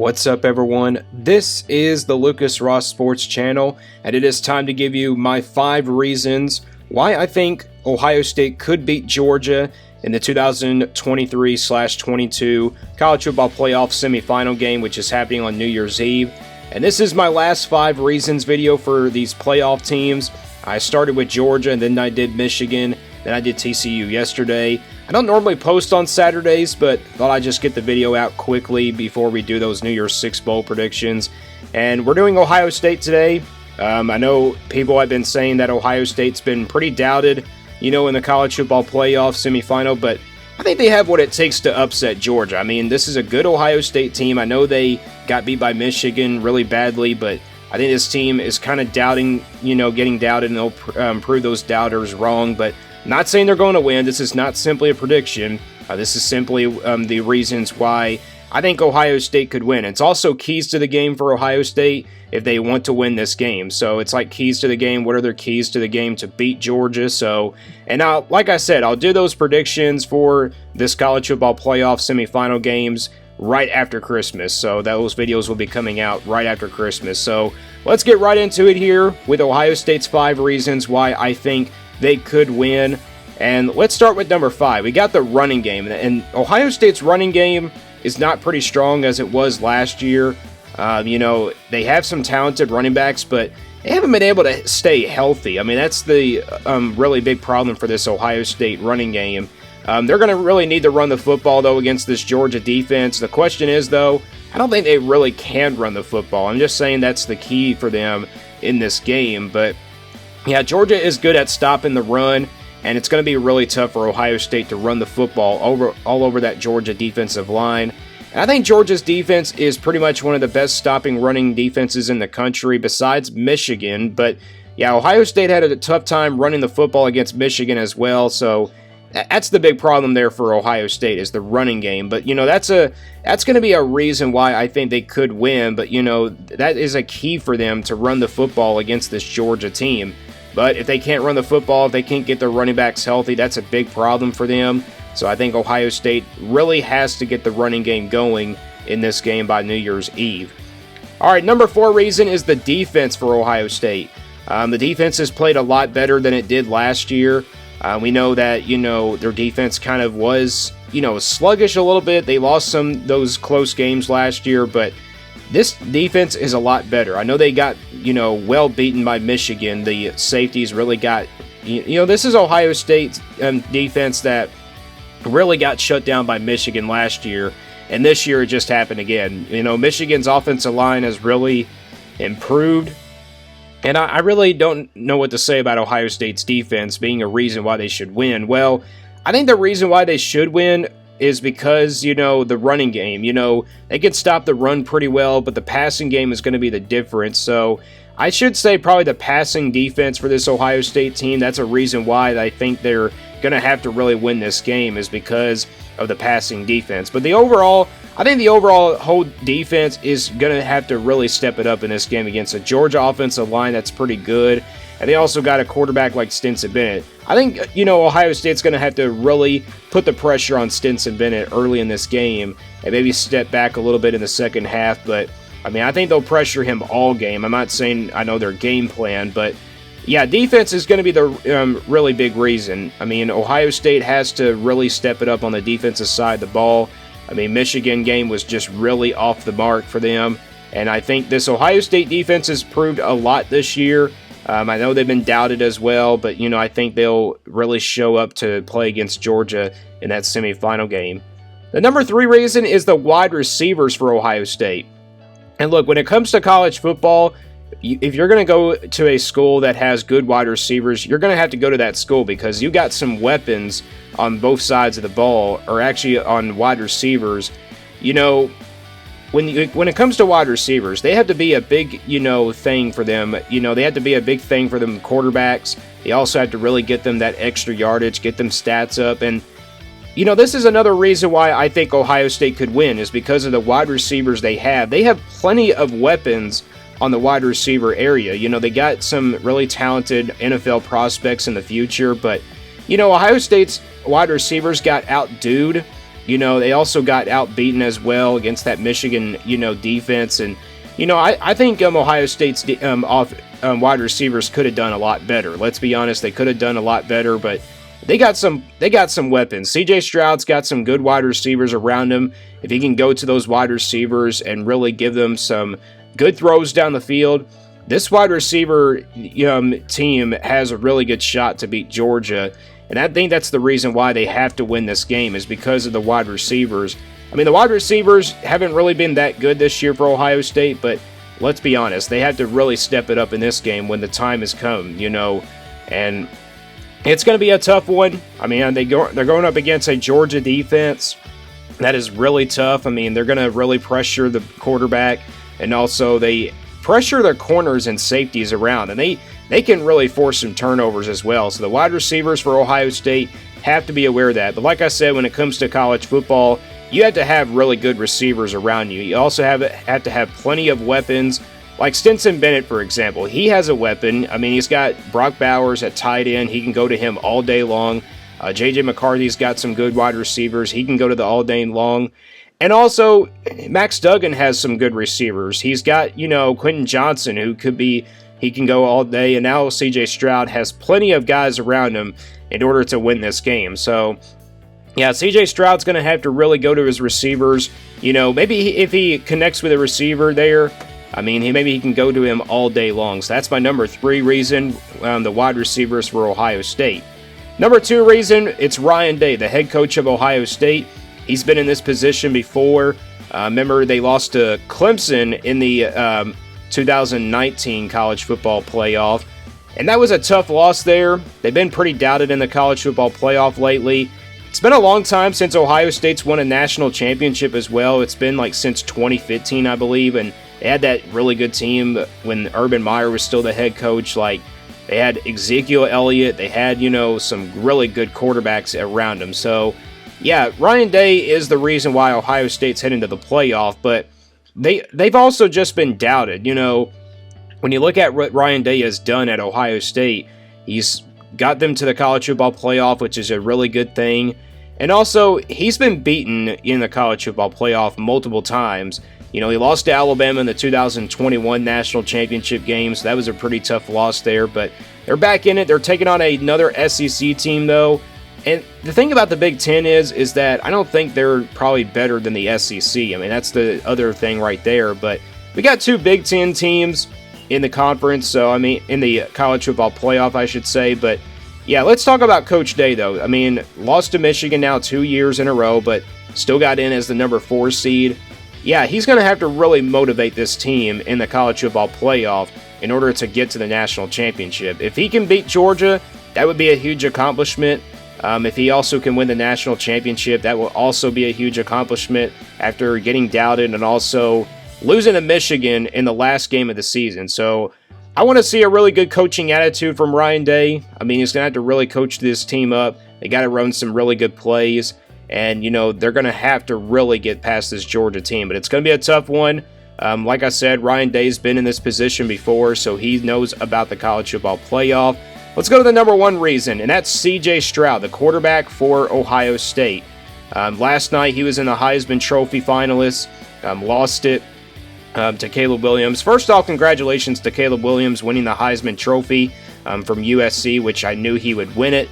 What's up, everyone? This is the Lucas Ross Sports Channel, and it is time to give you my 5 reasons why I think Ohio State could beat Georgia in the 2023/22 College Football Playoff Semifinal game, which is happening on New Year's Eve. And this is my last 5 reasons video for these playoff teams. I started with Georgia, and then I did Michigan, then I did TCU yesterday. I don't normally post on Saturdays, but thought I'd just get the video out quickly before we do those New Year's Six Bowl predictions. And we're doing Ohio State today. I know people have been saying that Ohio State's been pretty doubted, in the college football playoff semifinal, but I think they have what it takes to upset Georgia. I mean, this is a good Ohio State team. I know they got beat by Michigan really badly, but I think this team is kind of doubting, getting doubted, and they'll prove those doubters wrong. But I'm not saying they're going to win. This is not simply a prediction. This is simply the reasons why I think Ohio State could win. It's also keys to the game for Ohio State if they want to win this game. So it's like keys to the game. What are their keys to the game to beat Georgia? And now, like I said, I'll do those predictions for this college football playoff semifinal games right after Christmas. So those videos will be coming out right after Christmas. So let's get right into it here with Ohio State's 5 reasons why I think they could win. And let's start with number 5. We got the running game. And Ohio State's running game is not pretty strong as it was last year. They have some talented running backs, but they haven't been able to stay healthy. I mean, that's the really big problem for this Ohio State running game. They're going to really need to run the football, though, against this Georgia defense. The question is, though, I don't think they really can run the football. I'm just saying that's the key for them in this game. But, yeah, Georgia is good at stopping the run, and it's going to be really tough for Ohio State to run the football all over that Georgia defensive line. And I think Georgia's defense is pretty much one of the best stopping running defenses in the country besides Michigan. But, yeah, Ohio State had a tough time running the football against Michigan as well, so that's the big problem there for Ohio State is the running game. But, that's going to be a reason why I think they could win. But, that is a key for them to run the football against this Georgia team. But if they can't run the football, if they can't get their running backs healthy, that's a big problem for them. So I think Ohio State really has to get the running game going in this game by New Year's Eve. All right, number 4 reason is the defense for Ohio State. The defense has played a lot better than it did last year. We know that, their defense kind of was, sluggish a little bit. They lost those close games last year, but this defense is a lot better. I know they got, well beaten by Michigan. The safeties really got, this is Ohio State's defense that really got shut down by Michigan last year, and this year it just happened again. Michigan's offensive line has really improved, and I really don't know what to say about Ohio State's defense being a reason why they should win. Well, I think the reason why they should win is because, the running game. They can stop the run pretty well, but the passing game is going to be the difference. So I should say probably the passing defense for this Ohio State team, that's a reason why I think they're going to have to really win this game is because of the passing defense. But I think the overall whole defense is going to have to really step it up in this game against a Georgia offensive line that's pretty good. And they also got a quarterback like Stetson Bennett. I think, Ohio State's going to have to really put the pressure on Stetson Bennett early in this game and maybe step back a little bit in the second half. But, I think they'll pressure him all game. I'm not saying I know their game plan, but, yeah, defense is going to be the really big reason. Ohio State has to really step it up on the defensive side of the ball. Michigan game was just really off the mark for them. And I think this Ohio State defense has proved a lot this year. I know they've been doubted as well, but, I think they'll really show up to play against Georgia in that semifinal game. The number 3 reason is the wide receivers for Ohio State. And look, when it comes to college football, if you're going to go to a school that has good wide receivers, you're going to have to go to that school because you got some weapons on both sides of the ball, or actually on wide receivers. When it comes to wide receivers, they have to be a big, thing for them. They have to be a big thing for them quarterbacks. They also have to really get them that extra yardage, get them stats up. And, this is another reason why I think Ohio State could win is because of the wide receivers they have. They have plenty of weapons on the wide receiver area. They got some really talented NFL prospects in the future, but, Ohio State's wide receivers got outdued They also got outbeaten as well against that Michigan, defense. And, I think Ohio State's wide receivers could have done a lot better. Let's be honest, they could have done a lot better, but they got some weapons. CJ Stroud's got some good wide receivers around him. If he can go to those wide receivers and really give them some good throws down the field, this wide receiver team has a really good shot to beat Georgia. And I think that's the reason why they have to win this game, is because of the wide receivers. I mean, the wide receivers haven't really been that good this year for Ohio State, but let's be honest, they have to really step it up in this game when the time has come, and it's going to be a tough one. I mean, they're going up against a Georgia defense that is really tough. I mean, they're going to really pressure the quarterback, and also they pressure their corners and safeties around, and they can really force some turnovers as well. So the wide receivers for Ohio State have to be aware of that. But like I said, when it comes to college football, you have to have really good receivers around you. You also have to have plenty of weapons. Like Stetson Bennett, for example, he has a weapon. I mean, he's got Brock Bowers at tight end. He can go to him all day long. J.J. McCarthy's got some good wide receivers. He can go to the all day long. And also, Max Duggan has some good receivers. He's got, Quentin Johnson, he can go all day. And now C.J. Stroud has plenty of guys around him in order to win this game. So, yeah, C.J. Stroud's going to have to really go to his receivers. Maybe if he connects with a receiver there, maybe he can go to him all day long. So that's my number 3 reason, the wide receivers for Ohio State. Number 2 reason, it's Ryan Day, the head coach of Ohio State. He's been in this position before. Remember, they lost to Clemson in the 2019 college football playoff. And that was a tough loss there. They've been pretty doubted in the college football playoff lately. It's been a long time since Ohio State's won a national championship as well. It's been since 2015, I believe, and they had that really good team when Urban Meyer was still the head coach. They had Ezekiel Elliott, they had, some really good quarterbacks around them. So, yeah, Ryan Day is the reason why Ohio State's heading to the playoff, but they've also just been doubted. When you look at what Ryan Day has done at Ohio State, he's got them to the college football playoff, which is a really good thing. And also, he's been beaten in the college football playoff multiple times. He lost to Alabama in the 2021 national championship game, so that was a pretty tough loss there. But they're back in it. They're taking on another SEC team, though. And the thing about the Big Ten is that I don't think they're probably better than the SEC. I mean, that's the other thing right there. But we got 2 Big Ten teams in the conference, so in the college football playoff, I should say. But yeah, let's talk about Coach Day, though. Lost to Michigan now 2 years in a row, but still got in as the number 4 seed. Yeah, he's going to have to really motivate this team in the college football playoff in order to get to the national championship. If he can beat Georgia, that would be a huge accomplishment. If he also can win the national championship, that will also be a huge accomplishment after getting doubted and also losing to Michigan in the last game of the season. So I want to see a really good coaching attitude from Ryan Day. He's going to have to really coach this team up. They got to run some really good plays. And, they're going to have to really get past this Georgia team. But it's going to be a tough one. Like I said, Ryan Day's been in this position before, so he knows about the college football playoff. Let's go to the number 1 reason, and that's C.J. Stroud, the quarterback for Ohio State. Last night, he was in the Heisman Trophy finalists, lost it to Caleb Williams. First off, congratulations to Caleb Williams winning the Heisman Trophy from USC, which I knew he would win it.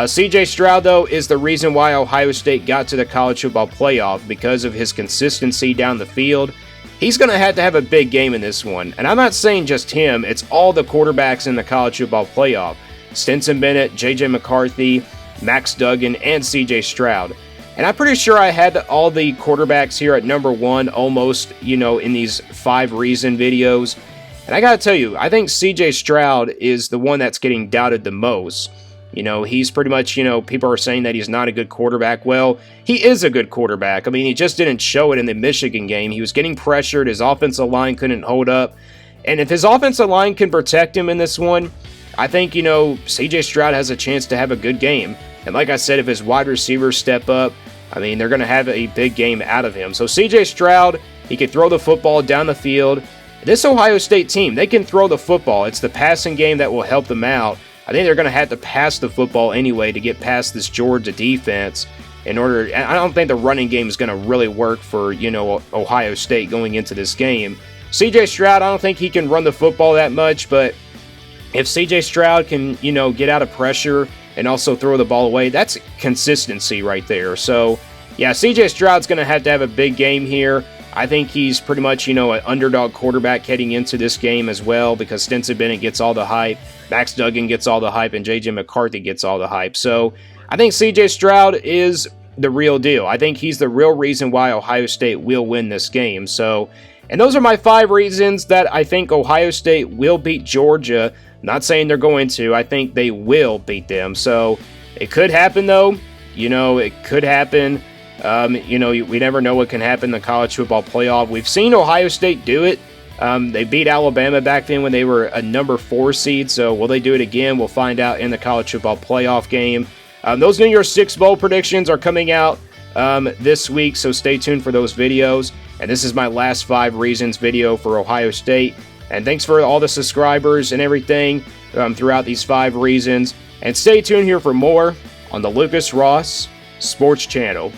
C.J. Stroud, though, is the reason why Ohio State got to the college football playoff because of his consistency down the field. He's going to have a big game in this one. And I'm not saying just him, it's all the quarterbacks in the college football playoff. Stetson Bennett, J.J. McCarthy, Max Duggan, and C.J. Stroud. And I'm pretty sure I had all the quarterbacks here at number 1 almost, in these 5 reason videos. And I got to tell you, I think C.J. Stroud is the one that's getting doubted the most. He's pretty much, people are saying that he's not a good quarterback. Well, he is a good quarterback. He just didn't show it in the Michigan game. He was getting pressured. His offensive line couldn't hold up. And if his offensive line can protect him in this one, I think, C.J. Stroud has a chance to have a good game. And like I said, if his wide receivers step up, they're going to have a big game out of him. So C.J. Stroud, he can throw the football down the field. This Ohio State team, they can throw the football. It's the passing game that will help them out. I think they're going to have to pass the football anyway to get past this Georgia defense. in order. I don't think the running game is going to really work for, you know, Ohio State going into this game. CJ Stroud, I don't think he can run the football that much, but if CJ Stroud can, you know, get out of pressure and also throw the ball away, that's consistency right there. So, yeah, CJ Stroud's going to have a big game here. I think he's pretty much, you know, an underdog quarterback heading into this game as well, because Stetson Bennett gets all the hype, Max Duggan gets all the hype, and J.J. McCarthy gets all the hype. So, I think CJ Stroud is the real deal. I think he's the real reason why Ohio State will win this game. So, and those are my 5 reasons that I think Ohio State will beat Georgia. Not saying they're going to. I think they will beat them. So it could happen, though. You know, it could happen. You know, we never know what can happen in the college football playoff. We've seen Ohio State do it. They beat Alabama back then when they were a number 4 seed. So will they do it again? We'll find out in the college football playoff game. Those New Year's Six Bowl predictions are coming out this week, so stay tuned for those videos. And this is my last 5 reasons video for Ohio State. And thanks for all the subscribers and everything throughout these 5 reasons. And stay tuned here for more on the Lucas Ross Sports Channel.